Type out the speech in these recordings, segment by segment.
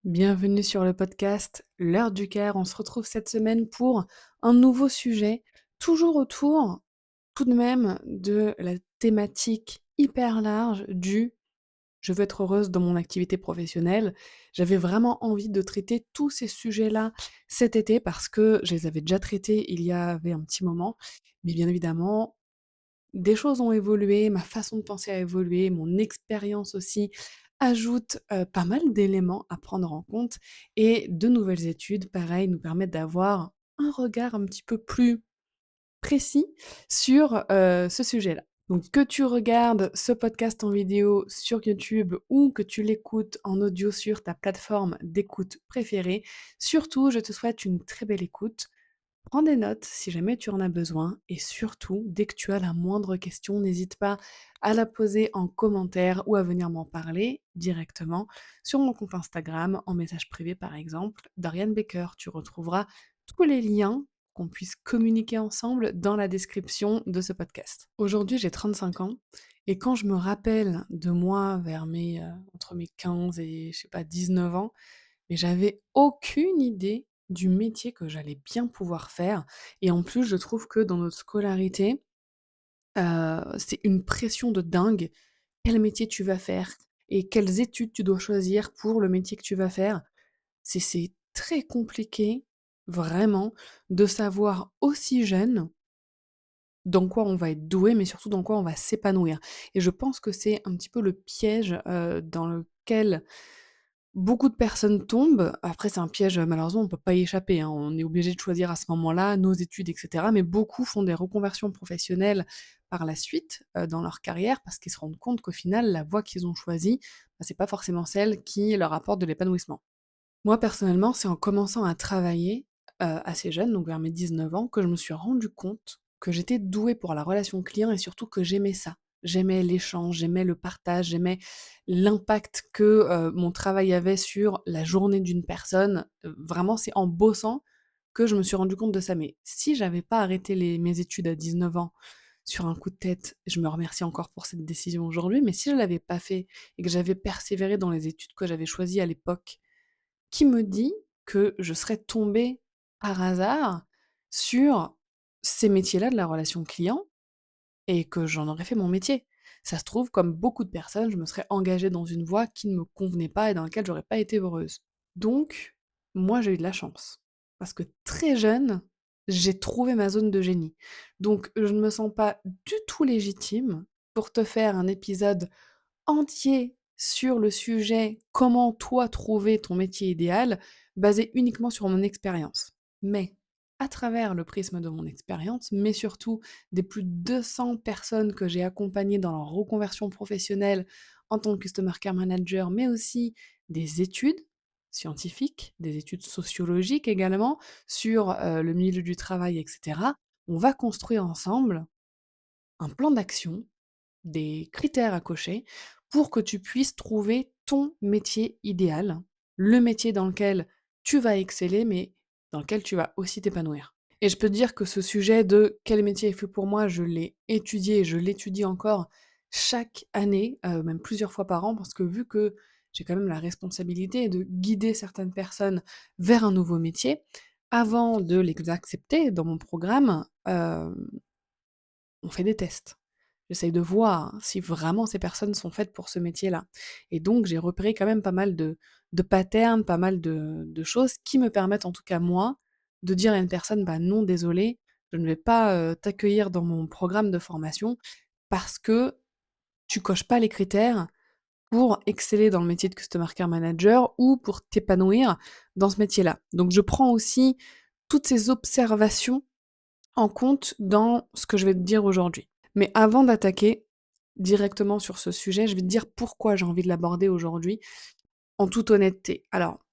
Bienvenue sur le podcast L'heure du cœur. On se retrouve cette semaine pour un nouveau sujet, toujours autour tout de même de la thématique hyper large du je veux être heureuse dans mon activité professionnelle. J'avais vraiment envie de traiter tous ces sujets-là cet été parce que je les avais déjà traités il y avait un petit moment. Mais bien évidemment, des choses ont évolué, ma façon de penser a évolué, mon expérience aussi ajoute, pas mal d'éléments à prendre en compte et de nouvelles études, pareil, nous permettent d'avoir un regard un petit peu plus précis sur, ce sujet-là. Donc que tu regardes ce podcast en vidéo sur YouTube ou que tu l'écoutes en audio sur ta plateforme d'écoute préférée, surtout je te souhaite une très belle écoute. Prends des notes si jamais tu en as besoin et surtout, dès que tu as la moindre question, n'hésite pas à la poser en commentaire ou à venir m'en parler directement sur mon compte Instagram, en message privé par exemple, Dorian Baker. Tu retrouveras tous les liens qu'on puisse communiquer ensemble dans la description de ce podcast. Aujourd'hui, j'ai 35 ans et quand je me rappelle de moi vers entre mes 15 et je sais pas 19 ans, mais j'avais aucune idée du métier que j'allais bien pouvoir faire et en plus, je trouve que dans notre scolarité, c'est une pression de dingue. Quel métier tu vas faire et quelles études tu dois choisir pour le métier que tu vas faire. C'est très compliqué, vraiment, de savoir aussi jeune dans quoi on va être doué, mais surtout dans quoi on va s'épanouir et je pense que c'est un petit peu le piège, dans lequel beaucoup de personnes tombent. Après, c'est un piège, malheureusement, on peut pas y échapper, hein. On est obligé de choisir à ce moment-là nos études et cetera, mais beaucoup font des reconversions professionnelles par la suite, dans leur carrière parce qu'ils se rendent compte qu'au final, la voie qu'ils ont choisie, bah, c'est pas forcément celle qui leur apporte de l'épanouissement. Moi, personnellement, c'est en commençant à travailler, assez jeune, donc vers mes 19 ans, que je me suis rendu compte que j'étais douée pour la relation client et surtout que j'aimais ça. J'aimais l'échange, j'aimais le partage, j'aimais l'impact que, mon travail avait sur la journée d'une personne. Vraiment, c'est en bossant que je me suis rendu compte de ça. Mais si j'avais pas arrêté mes études à 19 ans sur un coup de tête, je me remercie encore pour cette décision aujourd'hui, mais si je l'avais pas fait et que j'avais persévéré dans les études que j'avais choisies à l'époque, qui me dit que je serais tombée par hasard sur ces métiers-là de la relation client et que j'en aurais fait mon métier? Ça se trouve, comme beaucoup de personnes, je me serais engagée dans une voie qui ne me convenait pas et dans laquelle j'aurais pas été heureuse. Donc, moi, j'ai eu de la chance. Parce que très jeune, j'ai trouvé ma zone de génie. Donc, je ne me sens pas du tout légitime pour te faire un épisode entier sur le sujet «Comment toi trouver ton métier idéal?» basé uniquement sur mon expérience. Mais à travers le prisme de mon expérience, mais surtout des plus de 200 personnes que j'ai accompagnées dans leur reconversion professionnelle en tant que Customer Care Manager, mais aussi des études scientifiques, des études sociologiques également sur, le milieu du travail et cetera, on va construire ensemble un plan d'action, des critères à cocher pour que tu puisses trouver ton métier idéal, le métier dans lequel tu vas exceller, mais dans lequel tu vas aussi t'épanouir. Et je peux te dire que ce sujet de quel métier est fait pour moi, je l'ai étudié et je l'étudie encore chaque année, même plusieurs fois par an, parce que vu que j'ai quand même la responsabilité de guider certaines personnes vers un nouveau métier, avant de les accepter dans mon programme, on fait des tests. J'essaye de voir si vraiment ces personnes sont faites pour ce métier-là. Et donc j'ai repéré quand même pas mal de patterns, pas mal de choses qui me permettent, en tout cas moi, de dire à une personne: «Bah non, désolé, je ne vais pas, t'accueillir dans mon programme de formation parce que tu coches pas les critères pour exceller dans le métier de Customer Care Manager ou pour t'épanouir dans ce métier-là». Donc je prends aussi toutes ces observations en compte dans ce que je vais te dire aujourd'hui. Mais avant d'attaquer directement sur ce sujet, je vais te dire pourquoi j'ai envie de l'aborder aujourd'hui, en toute honnêteté. Alors,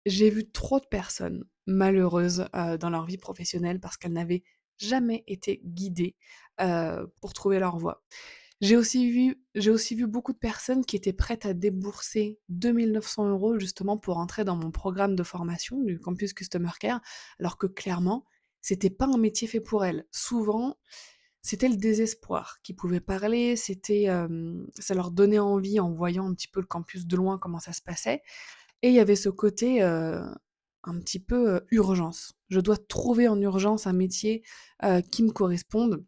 j'ai vu trop de personnes malheureuses, dans leur vie professionnelle parce qu'elles n'avaient jamais été guidées, pour trouver leur voie. J'ai aussi vu beaucoup de personnes qui étaient prêtes à débourser 2 900 € justement pour entrer dans mon programme de formation du campus Customer Care, alors que clairement, c'était pas un métier fait pour elles. Souvent, c'était le désespoir qui pouvait parler, ça leur donnait envie en voyant un petit peu le campus de loin, comment ça se passait et il y avait ce côté, un petit peu, urgence. Je dois trouver en urgence un métier, qui me corresponde.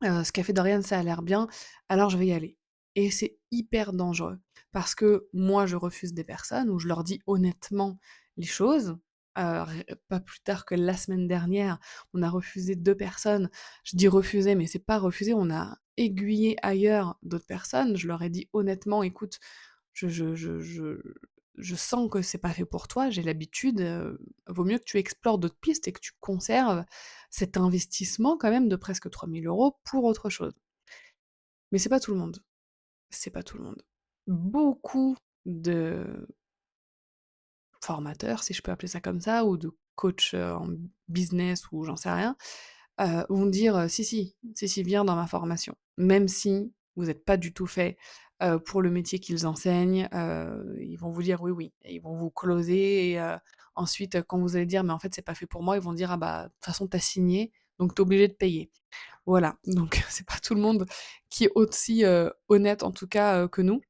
Ce café Dorian, ça a l'air bien, alors je vais y aller et c'est hyper dangereux parce que moi, je refuse des personnes ou je leur dis honnêtement les choses. Ré Pas plus tard que la semaine dernière, on a refusé 2 personnes. Je dis refuser, mais c'est pas refuser, on a aiguillé ailleurs d'autres personnes. Je leur ai dit honnêtement: «Écoute, je je je je je sens que c'est pas fait pour toi, j'ai l'habitude, vaut mieux que tu explores d'autres pistes et que tu conserves cet investissement quand même de presque 3 000 € pour autre chose». Mais c'est pas tout le monde, c'est pas tout le monde. Beaucoup de formateurs, si je peux appeler ça comme ça, ou de coachs, en business ou j'en sais rien, vont dire, «Si, si, si, si, viens dans ma formation». Même si vous êtes pas du tout fait, pour le métier qu'ils enseignent, ils vont vous dire: «Oui, oui» et ils vont vous closer et ensuite, quand vous allez dire: «Mais en fait, c'est pas fait pour moi», ils vont dire: «Ah bah, de toute façon, tu as signé, donc tu es obligé de payer». Voilà, donc c'est pas tout le monde qui est aussi, honnête en tout cas, que nous.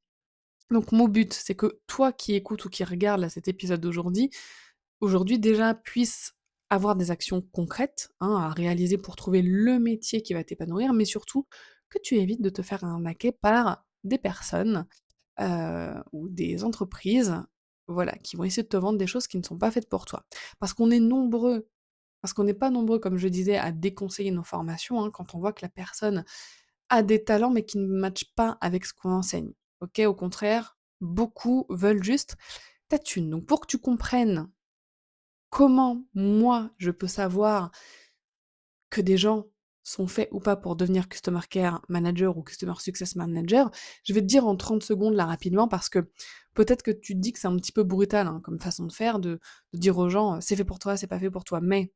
Donc mon but, c'est que toi qui écoutes ou qui regardes là cet épisode aujourd'hui déjà puisse avoir des actions concrètes, hein, à réaliser pour trouver le métier qui va t'épanouir, mais surtout que tu évites de te faire arnaquer par des personnes, ou des entreprises, voilà, qui vont essayer de te vendre des choses qui ne sont pas faites pour toi. Parce qu'on est nombreux, parce qu'on n'est pas nombreux, comme je disais, à déconseiller nos formations, hein, quand on voit que la personne a des talents, mais qui ne matchent pas avec ce qu'on enseigne. OK? Au contraire, beaucoup veulent juste ta thune. Donc pour que tu comprennes comment moi je peux savoir que des gens sont faits ou pas pour devenir Customer Care Manager ou Customer Success Manager, je vais te dire en 30 secondes là rapidement parce que peut-être que tu te dis que c'est un petit peu brutal, hein, comme façon de faire, de dire aux gens, «C'est fait pour toi, c'est pas fait pour toi». Mais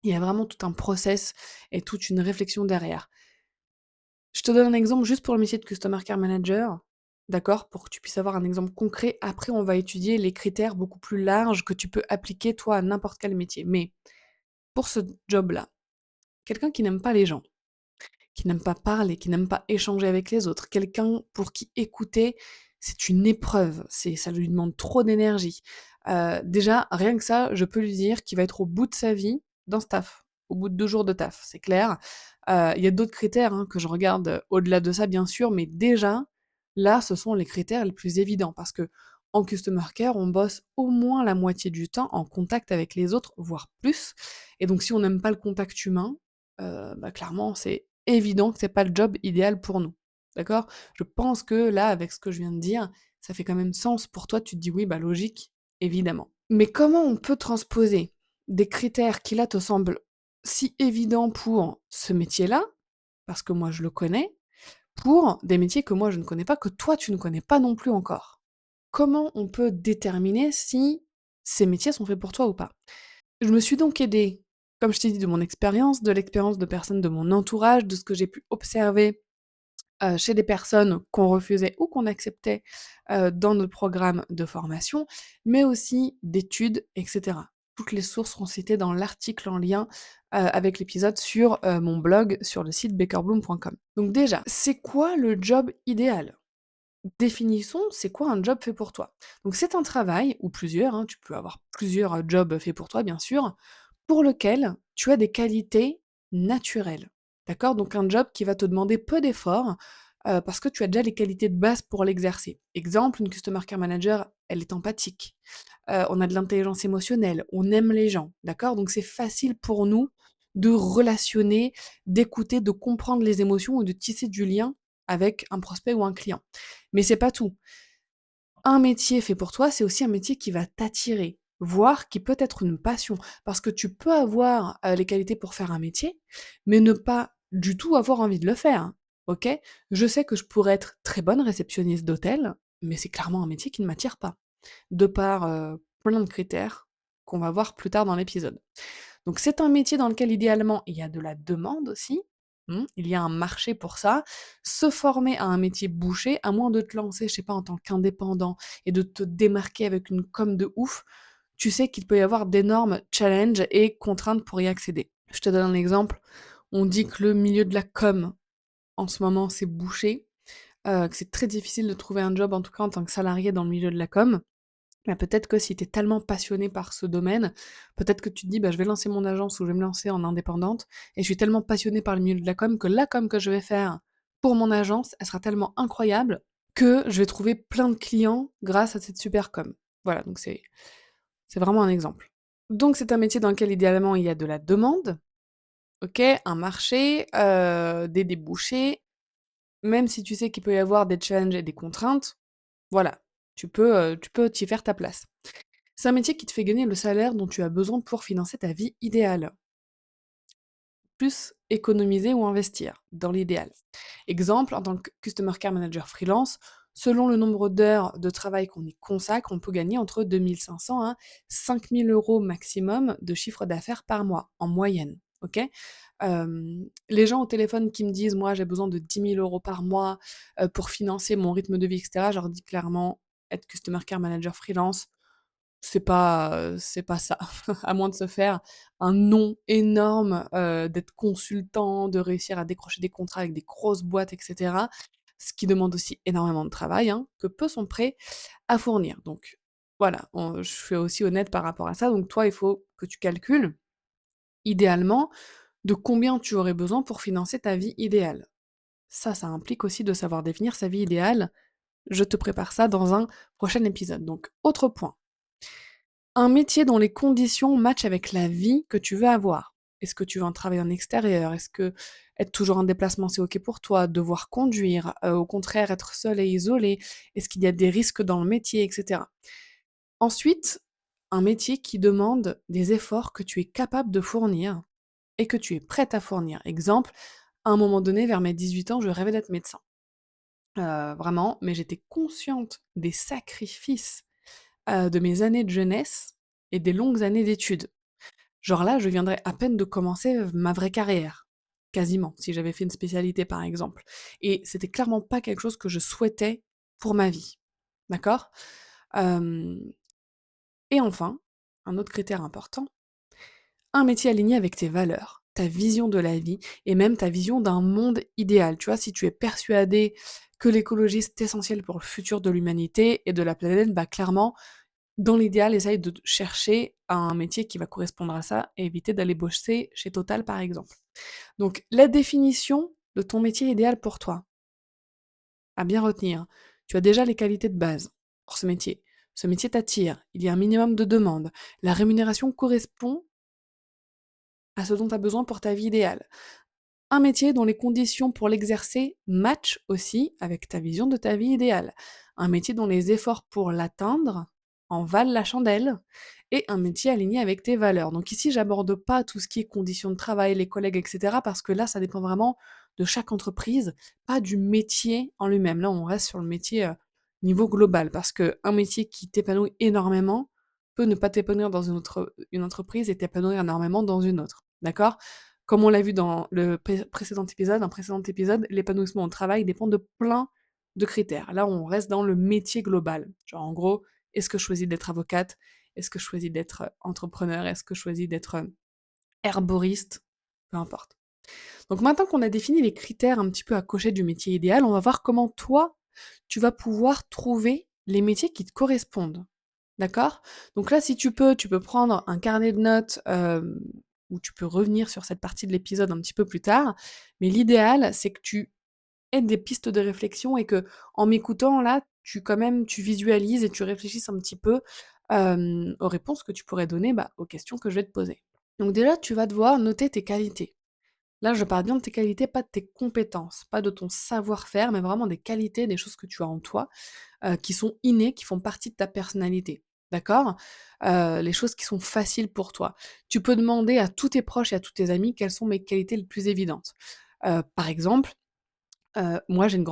il y a vraiment tout un process et toute une réflexion derrière. Je te donne un exemple juste pour le métier de Customer Care Manager, d'accord? Pour que tu puisses avoir un exemple concret. Après, on va étudier les critères beaucoup plus larges que tu peux appliquer toi à n'importe quel métier. Mais pour ce job-là, quelqu'un qui n'aime pas les gens, qui n'aime pas parler, qui n'aime pas échanger avec les autres, quelqu'un pour qui écouter, c'est une épreuve, ça lui demande trop d'énergie. Déjà, rien que ça, je peux lui dire qu'il va être au bout de sa vie dans ce taf, au bout de 2 jours de taf, c'est clair. Il y a d'autres critères, hein, que je regarde, au-delà de ça bien sûr, mais déjà, là, ce sont les critères les plus évidents parce que en customer care, on bosse au moins la moitié du temps en contact avec les autres, voire plus et donc si on n'aime pas le contact humain, bah, clairement, c'est évident que c'est pas le job idéal pour nous. D'accord? Je pense que là, avec ce que je viens de dire, ça fait quand même sens pour toi, tu te dis: «Oui, bah, logique, évidemment». Mais comment on peut transposer des critères qui là te semblent si évidents pour ce métier-là, parce que moi je le connais, pour des métiers que moi je ne connais pas, que toi tu ne connais pas non plus encore? Comment on peut déterminer si ces métiers sont faits pour toi ou pas? Je me suis donc aidée, comme je t'ai dit, de mon expérience, de l'expérience de personnes de mon entourage, de ce que j'ai pu observer, chez des personnes qu'on refusait ou qu'on acceptait, dans notre programme de formation, mais aussi d'études et cetera. Toutes les sources seront citées dans l'article en lien, avec l'épisode sur, mon blog sur le site bakerbloom.com. Donc déjà, c'est quoi le job idéal? Définissons, c'est quoi un job fait pour toi? Donc c'est un travail, ou plusieurs, hein, tu peux avoir plusieurs, jobs faits pour toi bien sûr, pour lequel tu as des qualités naturelles. D'accord? Donc un job qui va te demander peu d'efforts, parce que tu as déjà les qualités de base pour l'exercer. Exemple, une customer care manager, elle est empathique, on a de l'intelligence émotionnelle, on aime les gens, d'accord? Donc c'est facile pour nous de relationner, d'écouter, de comprendre les émotions ou de tisser du lien avec un prospect ou un client. Mais c'est pas tout. Un métier fait pour toi, c'est aussi un métier qui va t'attirer, voire qui peut être une passion. Parce que tu peux avoir, les qualités pour faire un métier, mais ne pas du tout avoir envie de le faire, hein, OK? Je sais que je pourrais être très bonne réceptionniste d'hôtel, mais c'est clairement un métier qui ne m'attire pas, de par, plein de critères qu'on va voir plus tard dans l'épisode. Donc c'est un métier dans lequel idéalement il y a de la demande aussi, il y a un marché pour ça. Se former à un métier bouché, à moins de te lancer, je sais pas, en tant qu'indépendant et de te démarquer avec une com de ouf, tu sais qu'il peut y avoir d'énormes challenges et contraintes pour y accéder. Je te donne un exemple, on dit que le milieu de la com, en ce moment, c'est bouché, que c'est très difficile de trouver un job, en tout cas en tant que salarié dans le milieu de la com. Bah, peut-être que si tu es tellement passionné par ce domaine, peut-être que tu te dis: «Bah, je vais lancer mon agence ou je vais me lancer en indépendante et je suis tellement passionné par le milieu de la com que je vais faire pour mon agence, elle sera tellement incroyable que je vais trouver plein de clients grâce à cette super com». Voilà, donc c'est vraiment un exemple. Donc c'est un métier dans lequel idéalement il y a de la demande, OK, un marché, des débouchés, même si tu sais qu'il peut y avoir des challenges et des contraintes, voilà, tu peux t'y faire ta place. C'est un métier qui te fait gagner le salaire dont tu as besoin pour financer ta vie idéale, plus économiser ou investir, dans l'idéal. Exemple, en tant que Customer Care Manager freelance, selon le nombre d'heures de travail qu'on y consacre, on peut gagner entre 2 500 à 5 000 € maximum de chiffre d'affaires par mois, en moyenne, OK? Les gens au téléphone qui me disent: «Moi, j'ai besoin de 10 000 € par mois, pour financer mon rythme de vie» et cetera, je leur dis clairement: «Être Customer Care Manager freelance, c'est pas ça. À moins de se faire un nom énorme, d'être consultant, de réussir à décrocher des contrats avec des grosses boîtes et cetera. Ce qui demande aussi énormément de travail, hein, que peu sont prêts à fournir. Donc voilà, je suis aussi honnête par rapport à ça. Donc toi, il faut que tu calcules, idéalement, de combien tu aurais besoin pour financer ta vie idéale. Ça implique aussi de savoir définir sa vie idéale. Je te prépare ça dans un prochain épisode. Donc autre point. Un métier dont les conditions matchent avec la vie que tu veux avoir. Est-ce que tu veux un travail en extérieur? Est-ce que être toujours en déplacement, c'est OK pour toi? Devoir conduire? Au contraire, être seul et isolé? Est-ce qu'il y a des risques dans le métier? Et cetera. Ensuite, un métier qui demande des efforts que tu es capable de fournir et que tu es prête à fournir. Exemple, à un moment donné, vers mes 18 ans, je rêvais d'être médecin. Vraiment, mais j'étais consciente des sacrifices de mes années de jeunesse et des longues années d'études. Genre là, je viendrais à peine de commencer, ma vraie carrière. Quasiment, si j'avais fait une spécialité par exemple. Et c'était clairement pas quelque chose que je souhaitais pour ma vie. D'accord? Hem et enfin, un autre critère important, un métier aligné avec tes valeurs, ta vision de la vie et même ta vision d'un monde idéal. Tu vois, si tu es persuadé que l'écologie c'est essentiel pour le futur de l'humanité et de la planète, bah clairement, dans l'idéal, essaye de chercher un métier qui va correspondre à ça et éviter d'aller bosser chez Total, par exemple. Donc, la définition de ton métier idéal pour toi, à bien retenir. Tu as déjà les qualités de base pour ce métier. Ce métier t'attire, il y a un minimum de demandes. La rémunération correspond à ce dont tu as besoin pour ta vie idéale. Un métier dont les conditions pour l'exercer matchent aussi avec ta vision de ta vie idéale. Un métier dont les efforts pour l'atteindre en valent la chandelle. Et un métier aligné avec tes valeurs. Donc ici, j'aborde pas tout ce qui est conditions de travail, les collègues, etc. parce que là, ça dépend vraiment de chaque entreprise, pas du métier en lui-même. Là, on reste sur le métier niveau global. Parce qu'un métier qui t'épanouit énormément peut ne pas t'épanouir dans une entreprise et t'épanouir énormément dans une autre. D'accord? Comme on l'a vu dans le précédent épisode, l'épanouissement au travail dépend de plein de critères. Là, on reste dans le métier global. Genre, en gros, est-ce que je choisis d'être avocate? Est-ce que je choisis d'être entrepreneur? Est-ce que je choisis d'être herboriste? Peu importe. Donc maintenant qu'on a défini les critères un petit peu à cocher du métier idéal, on va voir comment toi, tu vas pouvoir trouver les métiers qui te correspondent. D'accord? Donc là, si tu peux prendre un carnet de notes, où tu peux revenir sur cette partie de l'épisode un petit peu plus tard. Mais l'idéal, c'est que tu aies des pistes de réflexion et que, en m'écoutant là, tu visualises et tu réfléchisses un petit peu, aux réponses que tu pourrais donner, bah, aux questions que je vais te poser. Donc déjà, tu vas devoir noter tes qualités. Là, je parle bien de tes qualités, pas de tes compétences, pas de ton savoir-faire, mais vraiment des qualités, des choses que tu as en toi, qui sont innées, qui font partie de ta personnalité. D'accord? Les choses qui sont faciles pour toi. Tu peux demander à tous tes proches et à tous tes amis quelles sont mes qualités les plus évidentes. Par exemple, moi j'ai une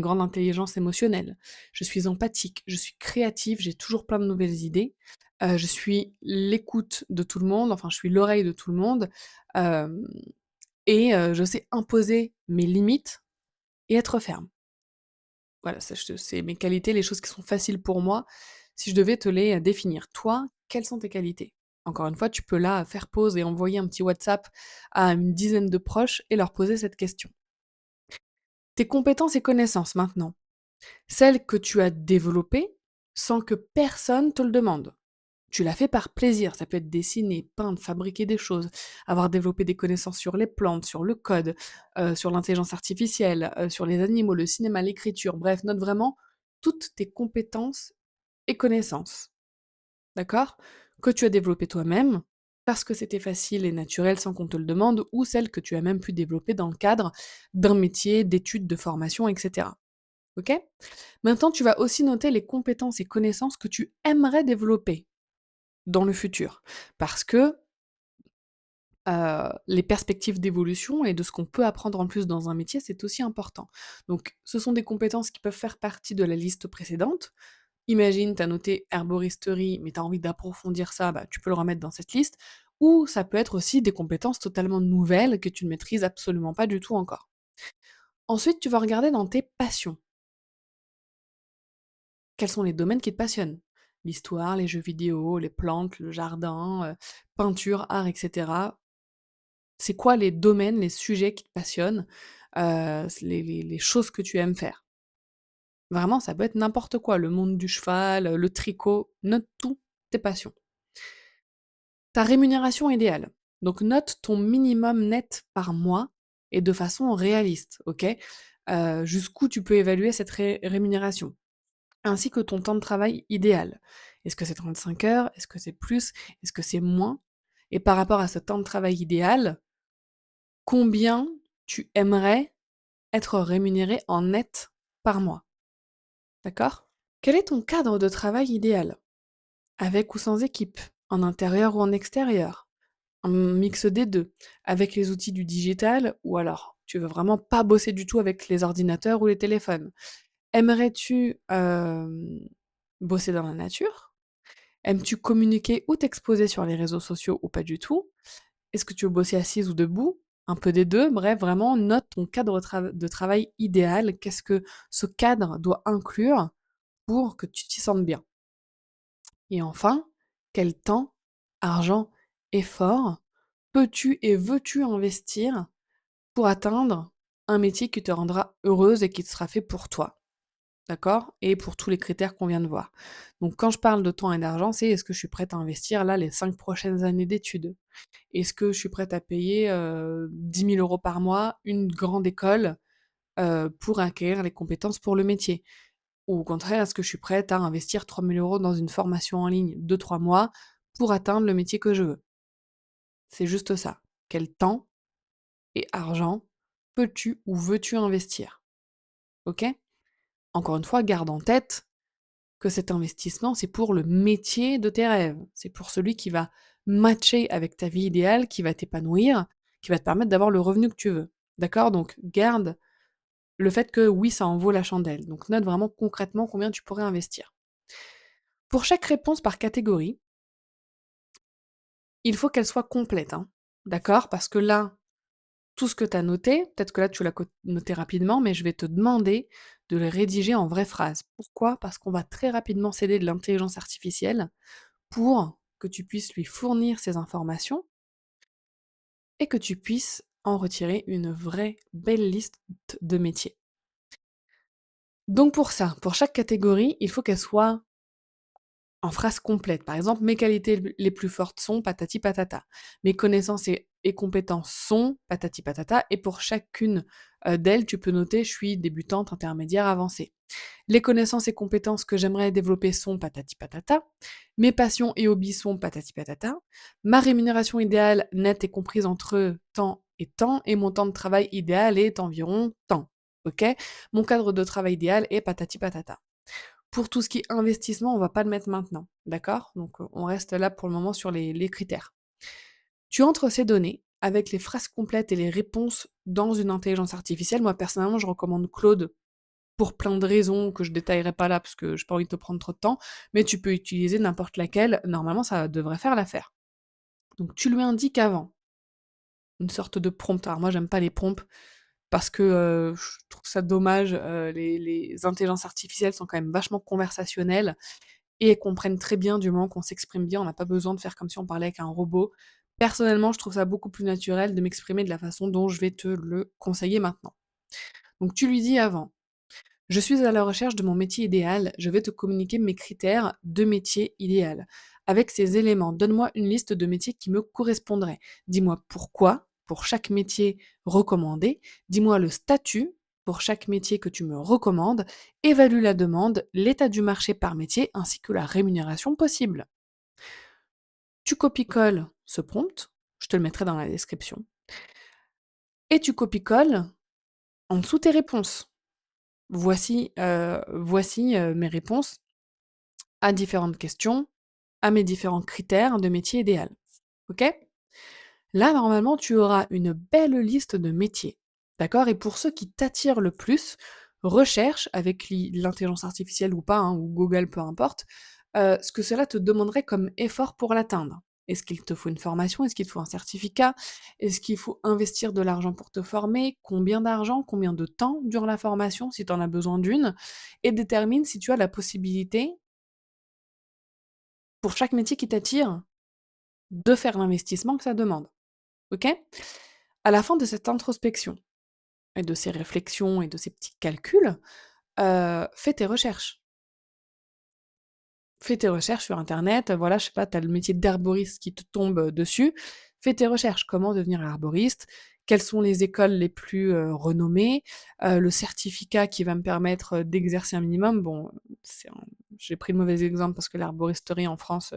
grande intelligence émotionnelle. Je suis empathique, je suis créative, j'ai toujours plein de nouvelles idées. Je suis l'écoute de tout le monde, enfin je suis l'oreille de tout le monde. Hem et je sais imposer mes limites et être ferme. Voilà, ça c'est mes qualités, les choses qui sont faciles pour moi, si je devais te les, définir. Toi, quelles sont tes qualités? Encore une fois, tu peux là faire pause et envoyer un petit WhatsApp à une dizaine de proches et leur poser cette question. Tes compétences et connaissances maintenant, celles que tu as développées sans que personne te le demande. Tu l'as fait par plaisir, ça peut être dessiner, peindre, fabriquer des choses, avoir développé des connaissances sur les plantes, sur le code, sur l'intelligence artificielle, sur les animaux, le cinéma, l'écriture, bref, note vraiment toutes tes compétences et connaissances, d'accord? Que tu as développées toi-même, parce que c'était facile et naturel sans qu'on te le demande, ou celles que tu as même pu développer dans le cadre d'un métier, d'études, de formation, et cetera. OK? Maintenant, tu vas aussi noter les compétences et connaissances que tu aimerais développer dans le futur. Parce que, les perspectives d'évolution et de ce qu'on peut apprendre en plus dans un métier, c'est aussi important. Donc ce sont des compétences qui peuvent faire partie de la liste précédente. Imagine, tu as noté herboristerie, mais tu as envie d'approfondir ça, bah, tu peux le remettre dans cette liste. Ou ça peut être aussi des compétences totalement nouvelles que tu ne maîtrises absolument pas du tout encore. Ensuite, tu vas regarder dans tes passions. Quels sont les domaines qui te passionnent? L'histoire, les jeux vidéo, les plantes, le jardin, peinture, art, et cetera. C'est quoi les domaines, les sujets qui te passionnent, les choses que tu aimes faire? Vraiment, ça peut être n'importe quoi, le monde du cheval, le tricot, note tout tes passions. Ta rémunération idéale. Donc note ton minimum net par mois et de façon réaliste, OK? Jusqu'où tu peux évaluer cette rémunération, ainsi que ton temps de travail idéal. Est-ce que c'est 35 heures? Est-ce que c'est plus? Est-ce que c'est moins? Et par rapport à ce temps de travail idéal, combien tu aimerais être rémunéré en net par mois, d'accord? Quel est ton cadre de travail idéal? Avec ou sans équipe? En intérieur ou en extérieur? Un mix des 2? Avec les outils du digital ou alors tu veux vraiment pas bosser du tout avec les ordinateurs ou les téléphones? Aimerais-tu, bosser dans la nature? Aimes-tu communiquer ou t'exposer sur les réseaux sociaux ou pas du tout? Est-ce que tu veux bosser assise ou debout? Un peu des 2. Bref, vraiment note ton cadre de travail idéal. Qu'est-ce que ce cadre doit inclure pour que tu t'y sentes bien? Et enfin, quel temps, argent, effort peux-tu et veux-tu investir pour atteindre un métier qui te rendra heureuse et qui sera fait pour toi? D'accord? Et pour tous les critères qu'on vient de voir. Donc quand je parle de temps et d'argent, c'est est-ce que je suis prête à investir là les 5 prochaines années d'études? Est-ce que je suis prête à payer, 10 000 € par mois, une grande école, pour acquérir les compétences pour le métier? Ou au contraire, est-ce que je suis prête à investir 3 000 € dans une formation en ligne de 3 mois pour atteindre le métier que je veux? C'est juste ça. Quel temps et argent peux-tu ou veux-tu investir? OK? Encore une fois, garde en tête que cet investissement, c'est pour le métier de tes rêves. C'est pour celui qui va matcher avec ta vie idéale, qui va t'épanouir, qui va te permettre d'avoir le revenu que tu veux. D'accord? Donc garde le fait que oui, ça en vaut la chandelle. Donc note vraiment concrètement combien tu pourrais investir. Pour chaque réponse par catégorie, il faut qu'elle soit complète, hein. D'accord? Parce que là, tout ce que tu as noté, peut-être que là tu l'as noté rapidement, mais je vais te demander de le rédiger en vraies phrases. Pourquoi? Parce qu'on va très rapidement s'aider de l'intelligence artificielle pour que tu puisses lui fournir ces informations et que tu puisses en retirer une vraie belle liste de métiers. Donc pour ça, pour chaque catégorie, il faut qu'elle soit en phrase complète. Par exemple, mes qualités les plus fortes sont patati patata. Mes connaissances et compétences sont patati patata. Et pour chacune d'elles, tu peux noter je suis débutante, intermédiaire, avancée. Les connaissances et compétences que j'aimerais développer sont patati patata. Mes passions et hobbies sont patati patata. Ma rémunération idéale nette est comprise entre temps et temps. Et mon temps de travail idéal est environ temps. Ok? Mon cadre de travail idéal est patati patata. Pour tout ce qui est investissement, on va pas le mettre maintenant, d'accord? Donc, on reste là pour le moment sur les critères. Tu entres ces données avec les phrases complètes et les réponses dans une intelligence artificielle. Moi, personnellement, je recommande Claude pour plein de raisons que je détaillerai pas là parce que j'ai pas envie de te prendre trop de temps, mais tu peux utiliser n'importe laquelle. Normalement, ça devrait faire l'affaire. Donc, tu lui indiques avant une sorte de prompt. Alors moi, j'aime pas les prompts parce que, je trouve ça dommage, les intelligences artificielles sont quand même vachement conversationnelles et elles comprennent très bien du moment qu'on s'exprime bien, on n'a pas besoin de faire comme si on parlait avec un robot. Personnellement, je trouve ça beaucoup plus naturel de m'exprimer de la façon dont je vais te le conseiller maintenant. Donc tu lui dis avant: Je suis à la recherche de mon métier idéal. Je vais te communiquer mes critères de métier idéal. Avec ces éléments, donne-moi une liste de métiers qui me correspondraient. Dis-moi pourquoi pour chaque métier recommandé. Dis-moi le statut pour chaque métier que tu me recommandes. Évalue la demande, l'état du marché par métier ainsi que la rémunération possible. Tu copies-colles ce prompt, je te le mettrai dans la description, et tu copies-colles en dessous tes réponses. Voici mes réponses à différentes questions, à mes différents critères de métier idéal. OK? Là, normalement, tu auras une belle liste de métiers. D'accord? Et pour ceux qui t'attirent le plus, recherche avec l'intelligence artificielle ou pas, hein, ou Google, peu importe, ce que cela te demanderait comme effort pour l'atteindre. Est-ce qu'il te faut une formation? Est-ce qu'il te faut un certificat? Est-ce qu'il faut investir de l'argent pour te former? Combien d'argent? Combien de temps dure la formation si tu en as besoin d'une? Et détermine si tu as la possibilité, pour chaque métier qui t'attire, de faire l'investissement que ça demande. OK? À la fin de cette introspection et de ces réflexions et de ces petits calculs, fais tes recherches. Fais tes recherches sur internet, voilà, je sais pas, tu as le métier d'herboriste qui te tombe, dessus. Fais tes recherches. Comment devenir herboriste? Quelles sont les écoles les plus, renommées? Le certificat qui va me permettre, d'exercer un minimum. Bon, c'est un j'ai pris le mauvais exemple parce que l'herboristerie en France,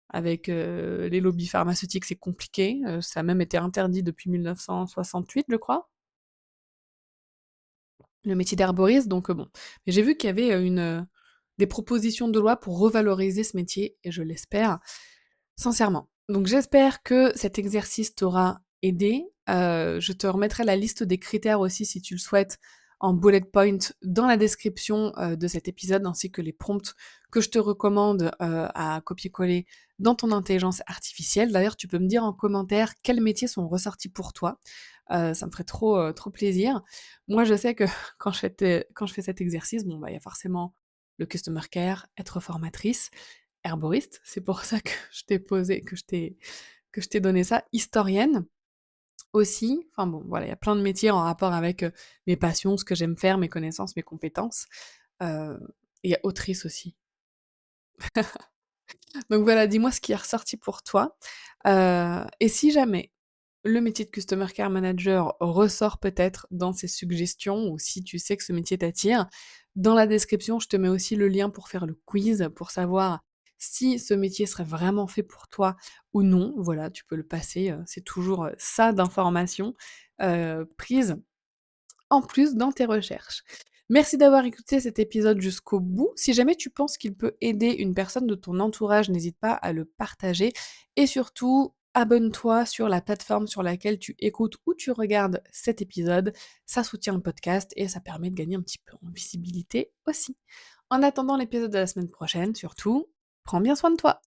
avec, les lobbies pharmaceutiques, c'est compliqué. Ça a même été interdit depuis 1968, je crois, le métier d'herboriste, donc bon. Mais j'ai vu qu'il y avait, des propositions de loi pour revaloriser ce métier et je l'espère sincèrement. Donc j'espère que cet exercice t'aura aidé. Je te remettrai la liste des critères aussi, si tu le souhaites, en bullet point dans la description, de cet épisode, ainsi que les prompts que je te recommande, à copier-coller dans ton intelligence artificielle. D'ailleurs, tu peux me dire en commentaire quels métiers sont ressortis pour toi. Ça me ferait trop, trop plaisir. Moi, je sais que quand je fais cet exercice, bon, bah, il y a forcément le customer care, être formatrice, herboriste, c'est pour ça que je t'ai posé que je t'ai donné ça, historienne aussi. Enfin bon, voilà, il y a plein de métiers en rapport avec, mes passions, ce que j'aime faire, mes connaissances, mes compétences. Heu, il y a autrice aussi. Donc voilà, dis-moi ce qui est ressorti pour toi. Et si jamais le métier de customer care manager ressort peut-être dans ces suggestions ou si tu sais que ce métier t'attire, dans la description, je te mets aussi le lien pour faire le quiz, pour savoir si ce métier serait vraiment fait pour toi ou non. Voilà, tu peux le passer, c'est toujours, ça d'informations, prises en plus dans tes recherches. Merci d'avoir écouté cet épisode jusqu'au bout. Si jamais tu penses qu'il peut aider une personne de ton entourage, n'hésite pas à le partager et surtout, abonne-toi sur la plateforme sur laquelle tu écoutes ou tu regardes cet épisode. Ça soutient le podcast et ça permet de gagner un petit peu en visibilité aussi. En attendant l'épisode de la semaine prochaine, surtout, prends bien soin de toi.